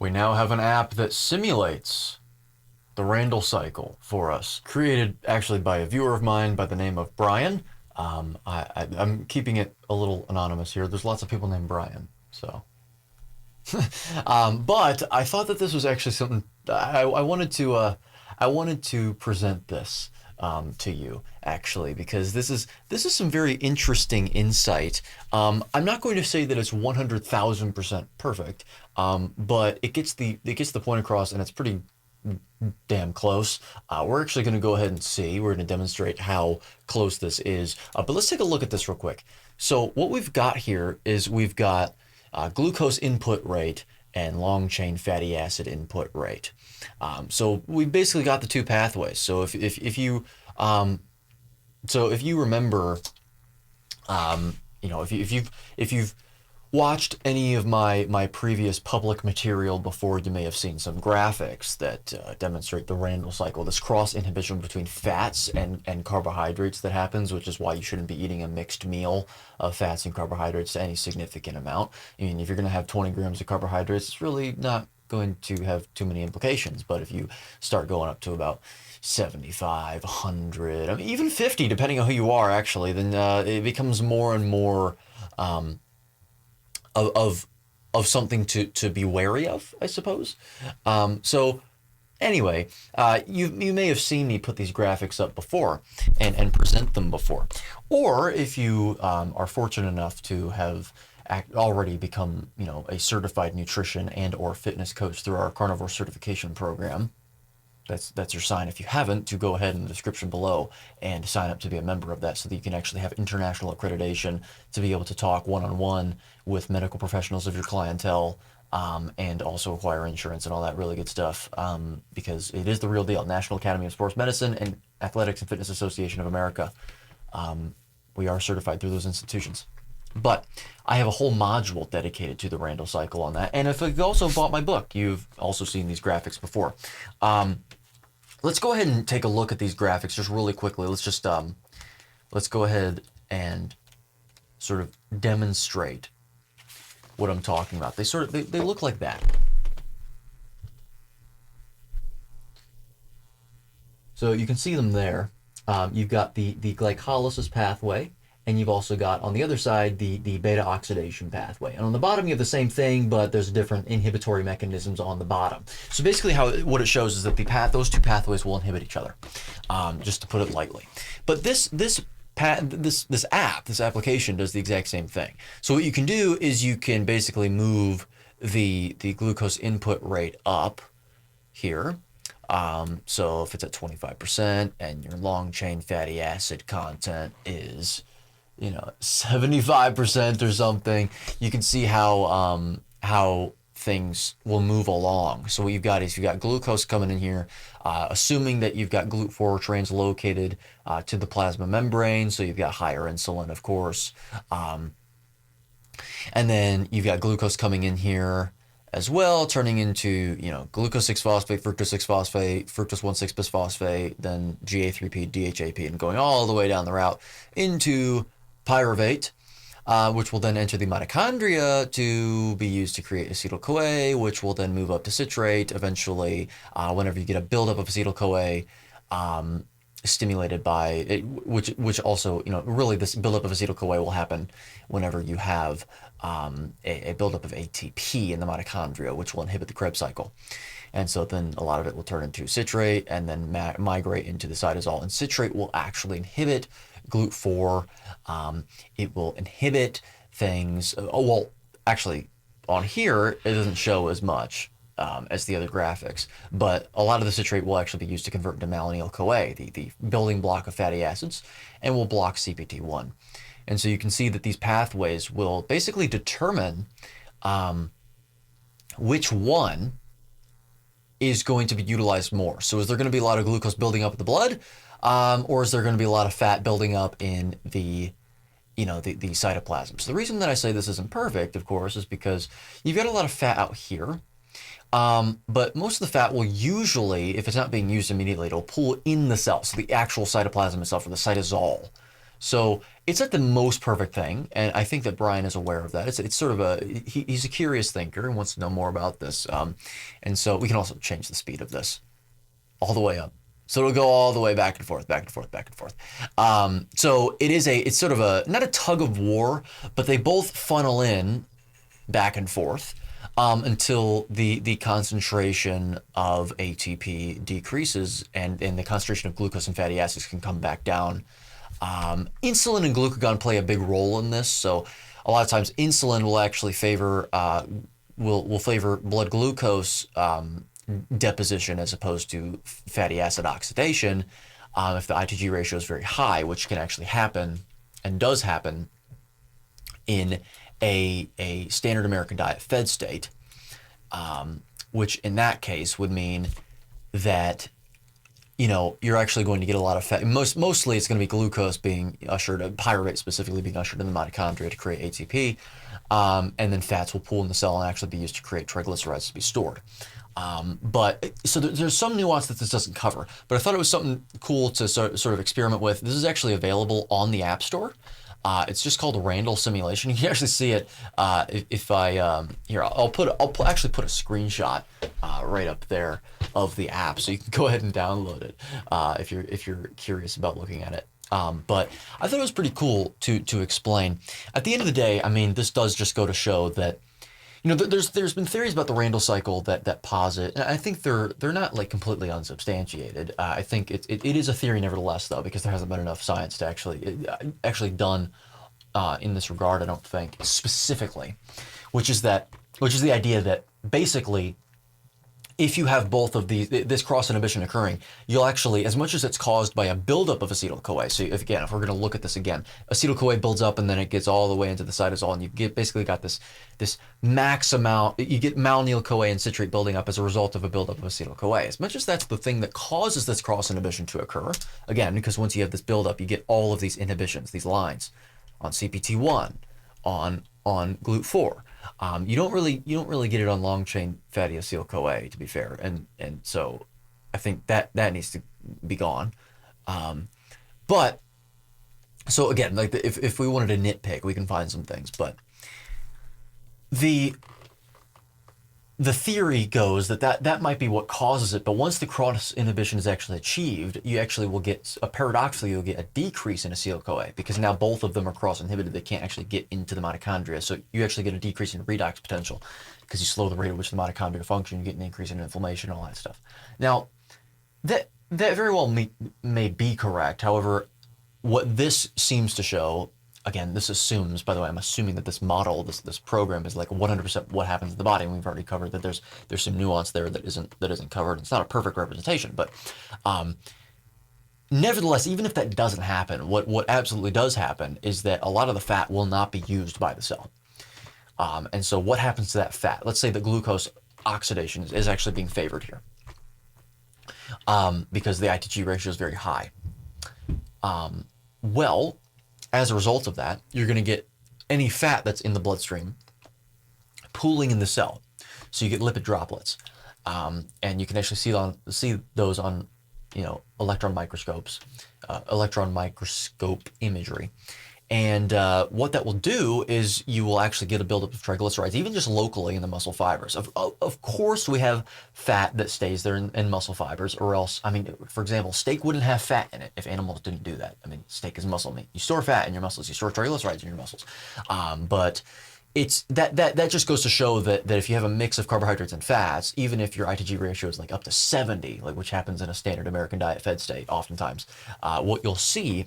We now have an app that simulates the Randle cycle for us, created actually by a viewer of mine by the name of Brian. I'm keeping it a little anonymous here. There's lots of people named Brian, so. But I thought that this was actually something I wanted to present this to you actually, because this is some very interesting insight. I'm not going to say that it's 100,000% perfect, but it gets the point across, and it's pretty damn close. We're actually going to go ahead and see. We're going to demonstrate how close this is. But let's take a look at this real quick. So what we've got here is we've got glucose input rate and long chain fatty acid input rate. So we basically got the two pathways. So if you remember, if you've watched any of my previous public material before, you may have seen some graphics that demonstrate the Randle cycle, this cross inhibition between fats and carbohydrates that happens, which is why you shouldn't be eating a mixed meal of fats and carbohydrates to any significant amount. I mean, if you're going to have 20 grams of carbohydrates, it's really not going to have too many implications. But if you start going up to about 75, 100, I mean, even 50, depending on who you are, actually, then it becomes more and more of something to be wary of, I suppose. So anyway, you may have seen me put these graphics up before and present them before. Or if you are fortunate enough to have already become, a certified nutrition and or fitness coach through our carnivore certification program, that's your sign, if you haven't, to go ahead in the description below and sign up to be a member of that, so that you can actually have international accreditation to be able to talk one-on-one with medical professionals of your clientele, and also acquire insurance and all that really good stuff, because it is the real deal. National Academy of Sports Medicine and Athletics and Fitness Association of America. We are certified through those institutions. But I have a whole module dedicated to the Randle cycle on that. And if you've also bought my book, you've also seen these graphics before. Let's go ahead and take a look at these graphics just really quickly. Let's go ahead and sort of demonstrate what I'm talking about. They look like that. So you can see them there. You've got the glycolysis pathway, and you've also got on the other side the beta oxidation pathway. And on the bottom you have the same thing, but there's different inhibitory mechanisms on the bottom. So basically what it shows is that those two pathways will inhibit each other, just to put it lightly. But this application does the exact same thing. So what you can do is you can basically move the glucose input rate up here. So if it's at 25% and your long chain fatty acid content is 75% or something, you can see how things will move along. So what you've got is you've got glucose coming in here, assuming that you've got GLUT4 translocated to the plasma membrane, so you've got higher insulin, of course. And then you've got glucose coming in here as well, turning into, glucose 6-phosphate, fructose 6-phosphate, fructose 1,6-bisphosphate, then GA3P, DHAP, and going all the way down the route into pyruvate, which will then enter the mitochondria to be used to create acetyl-CoA, which will then move up to citrate eventually, whenever you get a buildup of acetyl-CoA, stimulated by it, which also, really this buildup of acetyl-CoA will happen whenever you have a buildup of ATP in the mitochondria, which will inhibit the Krebs cycle. And so then a lot of it will turn into citrate and then migrate into the cytosol. And citrate will actually inhibit GLUT4. It will inhibit things. Actually, on here, it doesn't show as much as the other graphics, but a lot of the citrate will actually be used to convert into malonyl-CoA, the building block of fatty acids, and will block CPT1. And so you can see that these pathways will basically determine which one is going to be utilized more. So is there going to be a lot of glucose building up in the blood, or is there going to be a lot of fat building up in the cytoplasm? So the reason that I say this isn't perfect, of course, is because you've got a lot of fat out here, but most of the fat will usually, if it's not being used immediately, it'll pool in the cell, so the actual cytoplasm itself, or the cytosol. So it's not the most perfect thing, and I think that Brian is aware of that. It's sort of he's a curious thinker and wants to know more about this. And so we can also change the speed of this all the way up. So it'll go all the way back and forth, back and forth, back and forth. So it's sort of not a tug of war, but they both funnel in back and forth until the concentration of ATP decreases and the concentration of glucose and fatty acids can come back down. Insulin and glucagon play a big role in this. So a lot of times insulin will actually favor will favor blood glucose deposition as opposed to fatty acid oxidation if the IgG ratio is very high, which can actually happen and does happen in a standard American diet fed state, which in that case would mean that you're actually going to get a lot of fat. Mostly it's going to be glucose being ushered, pyruvate specifically being ushered in the mitochondria to create ATP, and then fats will pool in the cell and actually be used to create triglycerides to be stored. But so there's some nuance that this doesn't cover, but I thought it was something cool to sort of experiment with. This is actually available on the App Store. It's just called Randle simulation. You can actually see it if I here. I'll actually put a screenshot right up there of the app, so you can go ahead and download it if you're curious about looking at it. But I thought it was pretty cool to explain. At the end of the day, I mean, this does just go to show that there's been theories about the Randle cycle that posit, and I think they're not like completely unsubstantiated. I think it is a theory nevertheless, though, because there hasn't been enough science to actually done in this regard. I don't think specifically, which is the idea that basically, if you have both of this cross inhibition occurring, you'll actually, as much as it's caused by a buildup of acetyl-CoA. So if we're going to look at this again, acetyl-CoA builds up and then it gets all the way into the cytosol, and you basically got this max amount. You get malonyl-CoA and citrate building up as a result of a buildup of acetyl-CoA. As much as that's the thing that causes this cross inhibition to occur, again, because once you have this buildup, you get all of these inhibitions, these lines on CPT1, on GLUT4. You don't really get it on long chain fatty acetyl-CoA, to be fair, and so I think that needs to be gone. But so again, like if we wanted to nitpick, we can find some things, but the theory goes that might be what causes it, but once the cross inhibition is actually achieved, you actually will get paradoxically you'll get a decrease in acetyl-CoA, because now both of them are cross inhibited. They can't actually get into the mitochondria, so you actually get a decrease in redox potential because you slow the rate at which the mitochondria function. You get an increase in inflammation, all that stuff. Now that very well may be correct. However, what this seems to show, again, this assumes, by the way, I'm assuming that this model, this program is like 100% what happens in the body. And we've already covered that there's some nuance there that isn't covered. It's not a perfect representation, but nevertheless, even if that doesn't happen, what absolutely does happen is that a lot of the fat will not be used by the cell. And so what happens to that fat? Let's say the glucose oxidation is actually being favored here because the IgG ratio is very high. Well, as a result of that, you're going to get any fat that's in the bloodstream pooling in the cell. So you get lipid droplets. And you can actually see those on electron microscopes, electron microscope imagery. And what that will do is you will actually get a buildup of triglycerides, even just locally in the muscle fibers. Of course, we have fat that stays there in muscle fibers, or else, I mean, for example, steak wouldn't have fat in it if animals didn't do that. I mean, steak is muscle meat. You store fat in your muscles. You store triglycerides in your muscles. But it's that just goes to show that if you have a mix of carbohydrates and fats, even if your IgG ratio is like up to 70, like which happens in a standard American diet fed state oftentimes, what you'll see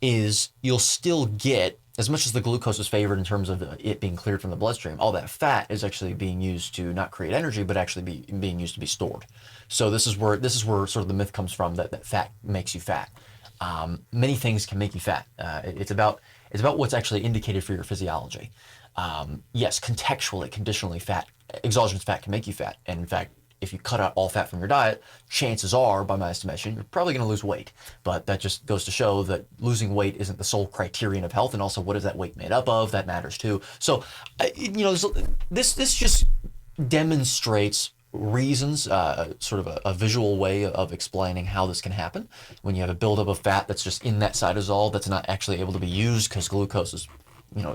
is you'll still get, as much as the glucose is favored in terms of it being cleared from the bloodstream, all that fat is actually being used to not create energy, but actually being used to be stored. So this is where sort of the myth comes from, that fat makes you fat. Many things can make you fat. It's about what's actually indicated for your physiology. Yes, contextually, conditionally, exogenous fat can make you fat. And in fact, if you cut out all fat from your diet, chances are, by my estimation, you're probably going to lose weight. But that just goes to show that losing weight isn't the sole criterion of health, and also what is that weight made up of? That matters too. So, this just demonstrates reasons, sort of a visual way of explaining how this can happen. When you have a buildup of fat that's just in that cytosol that's not actually able to be used because glucose is,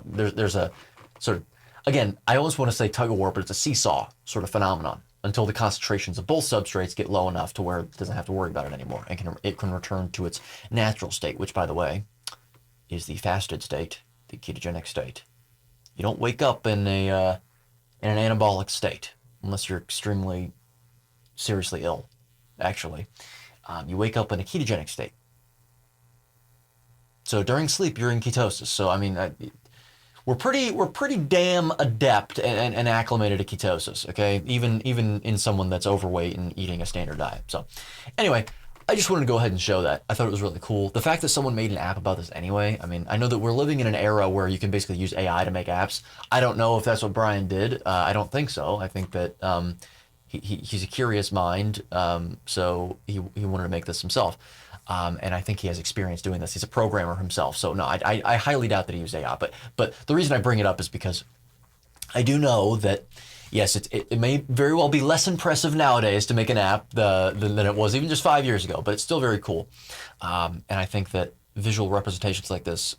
there's a sort of, again, I always want to say tug of war, but it's a seesaw sort of phenomenon until the concentrations of both substrates get low enough to where it doesn't have to worry about it anymore and it can return to its natural state, which, by the way, is the fasted state, the ketogenic state. You don't wake up in an anabolic state unless you're extremely seriously ill. Actually, you wake up in a ketogenic state. So during sleep, you're in ketosis. So I mean, we're pretty damn adept and acclimated to ketosis. Okay, even in someone that's overweight and eating a standard diet. So anyway, I just wanted to go ahead and show that. I thought it was really cool. The fact that someone made an app about this anyway, I mean, I know that we're living in an era where you can basically use AI to make apps. I don't know if that's what Brian did. I don't think so. I think that he's a curious mind, so he wanted to make this himself. And I think he has experience doing this. He's a programmer himself. So no, I highly doubt that he used AI. But the reason I bring it up is because I do know that, yes, it may very well be less impressive nowadays to make an app than it was even just 5 years ago, but it's still very cool. And I think that visual representations like this,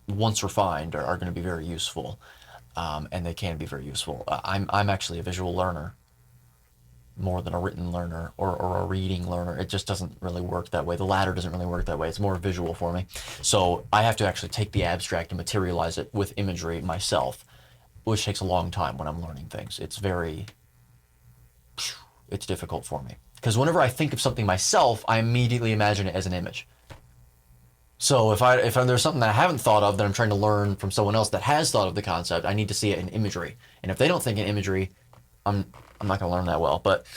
once refined, are going to be very useful, and they can be very useful. I'm actually a visual learner more than a written learner or a reading learner. It just doesn't really work that way. The latter doesn't really work that way. It's more visual for me. So I have to actually take the abstract and materialize it with imagery myself, which takes a long time when I'm learning things. It's difficult for me. Because whenever I think of something myself, I immediately imagine it as an image. So if there's something that I haven't thought of that I'm trying to learn from someone else that has thought of the concept, I need to see it in imagery. And if they don't think in imagery, I'm not going to learn that well. But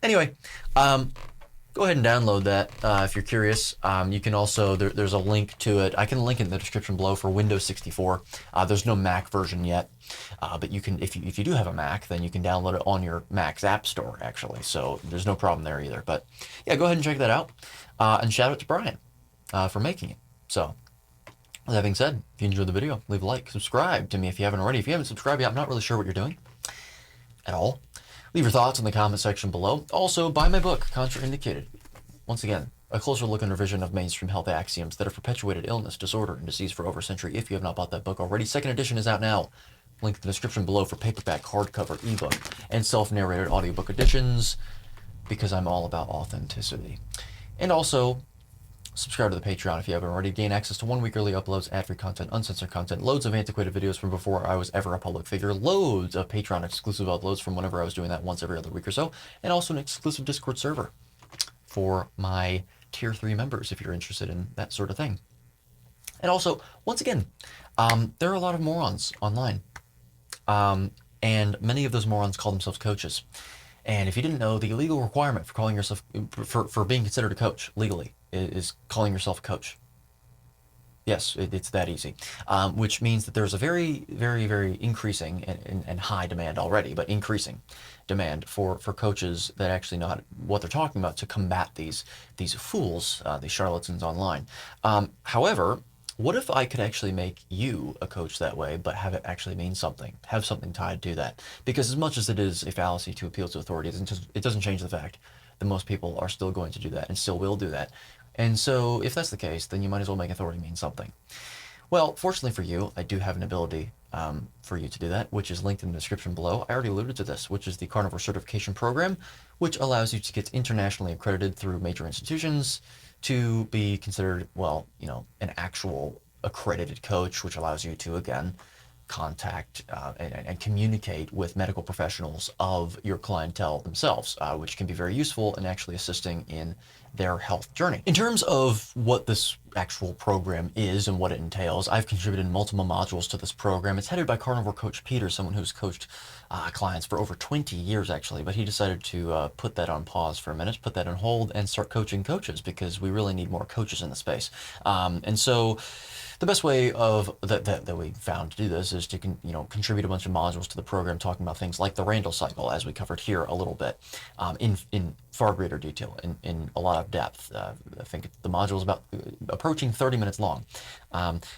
anyway, go ahead and download that if you're curious. You can also, there's a link to it. I can link it in the description below for Windows 64. There's no Mac version yet, but you can, if you do have a Mac, then you can download it on your Mac's App Store, actually. So there's no problem there either. But yeah, go ahead and check that out. And shout out to Brian for making it. So with that being said, if you enjoyed the video, leave a like, subscribe to me if you haven't already. If you haven't subscribed yet, I'm not really sure what you're doing at all. Leave your thoughts in the comment section below. Also, buy my book, Contrainidicated. Once again, a closer look and revision of mainstream health axioms that have perpetuated illness, disorder, and disease for over a century. If you have not bought that book already, second edition is out now. Link in the description below for paperback, hardcover, ebook, and self-narrated audiobook editions, because I'm all about authenticity. And also, subscribe to the Patreon if you haven't already. Gain access to 1 week early uploads, ad-free content, uncensored content, loads of antiquated videos from before I was ever a public figure, loads of Patreon exclusive uploads from whenever I was doing that once every other week or so, and also an exclusive Discord server for my Tier 3 members if you're interested in that sort of thing. And also, once again, there are a lot of morons online, and many of those morons call themselves coaches. And if you didn't know, the legal requirement for calling yourself, for being considered a coach legally, is calling yourself a coach. Yes, it's that easy. Which means that there's a very, very, very increasing and high demand already, but increasing demand for coaches that actually know what they're talking about to combat these fools, these charlatans online. However, what if I could actually make you a coach that way, but have it actually mean something, have something tied to that? Because as much as it is a fallacy to appeal to authority, it doesn't change the fact that most people are still going to do that and still will do that. And so if that's the case, then you might as well make authority mean something. Well, fortunately for you, I do have an ability for you to do that, which is linked in the description below. I already alluded to this, which is the Carnivore Certification Program, which allows you to get internationally accredited through major institutions to be considered, well, an actual accredited coach, which allows you to, again, contact and communicate with medical professionals of your clientele themselves, which can be very useful in actually assisting in their health journey. In terms of what this actual program is and what it entails, I've contributed multiple modules to this program. It's headed by Carnivore Coach Peter, someone who's coached clients for over 20 years actually, but he decided to put that on pause for a minute, put that on hold, and start coaching coaches because we really need more coaches in the space. And so the best way that we found to do this is to contribute a bunch of modules to the program, talking about things like the Randle cycle, as we covered here a little bit, in far greater detail, in a lot of depth. I think the module is about approaching 30 minutes long.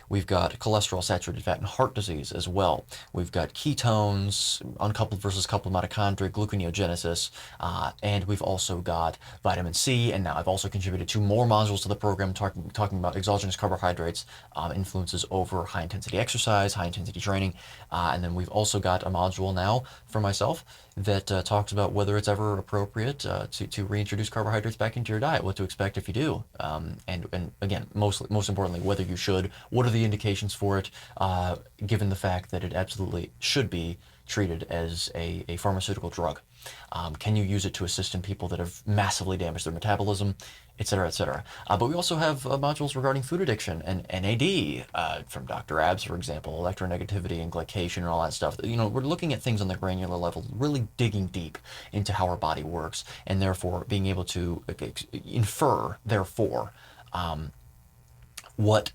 We've got cholesterol, saturated fat, and heart disease as well. We've got ketones, uncoupled versus coupled mitochondria, gluconeogenesis, and we've also got vitamin C. And now I've also contributed 2 more modules to the program talking about exogenous carbohydrates, influences over high intensity exercise, high intensity training. And then we've also got a module now for myself that talks about whether it's ever appropriate to reintroduce carbohydrates back into your diet, what to expect if you do, and again, most importantly, whether you should, what are the indications for it, given the fact that it absolutely should be treated as a pharmaceutical drug. Can you use it to assist in people that have massively damaged their metabolism, et cetera, et cetera. But we also have modules regarding food addiction and NAD from Dr. Abs, for example, electronegativity and glycation and all that stuff. You know, we're looking at things on the granular level, really digging deep into how our body works, and therefore being able to infer, therefore, what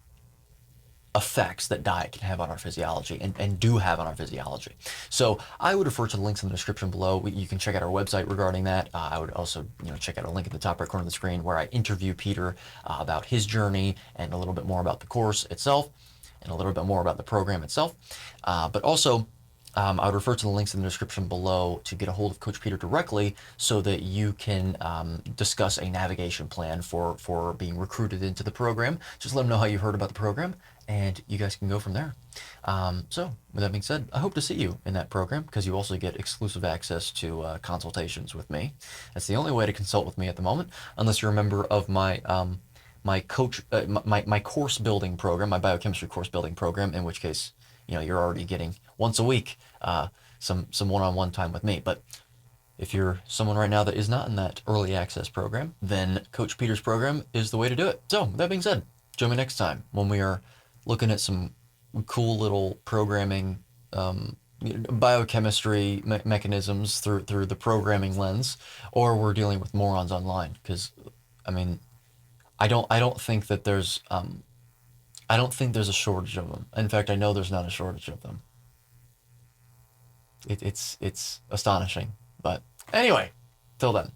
effects that diet can have on our physiology and do have on our physiology. So I would refer to the links in the description below. You can check out our website regarding that. I would also check out a link at the top right corner of the screen where I interview Peter about his journey and a little bit more about the course itself and a little bit more about the program itself. But also, I would refer to the links in the description below to get a hold of Coach Peter directly so that you can discuss a navigation plan for being recruited into the program. Just let him know how you heard about the program, and you guys can go from there. So, with that being said, I hope to see you in that program because you also get exclusive access to consultations with me. That's the only way to consult with me at the moment, unless you're a member of my my course building program, my biochemistry course building program, in which case, you're already getting once a week some one-on-one time with me. But if you're someone right now that is not in that early access program, then Coach Peter's program is the way to do it. So, with that being said, join me next time when we are looking at some cool little programming, biochemistry mechanisms through the programming lens, or we're dealing with morons online. Because, I mean, I don't think that there's I don't think there's a shortage of them. In fact, I know there's not a shortage of them. It's astonishing. But anyway, till then.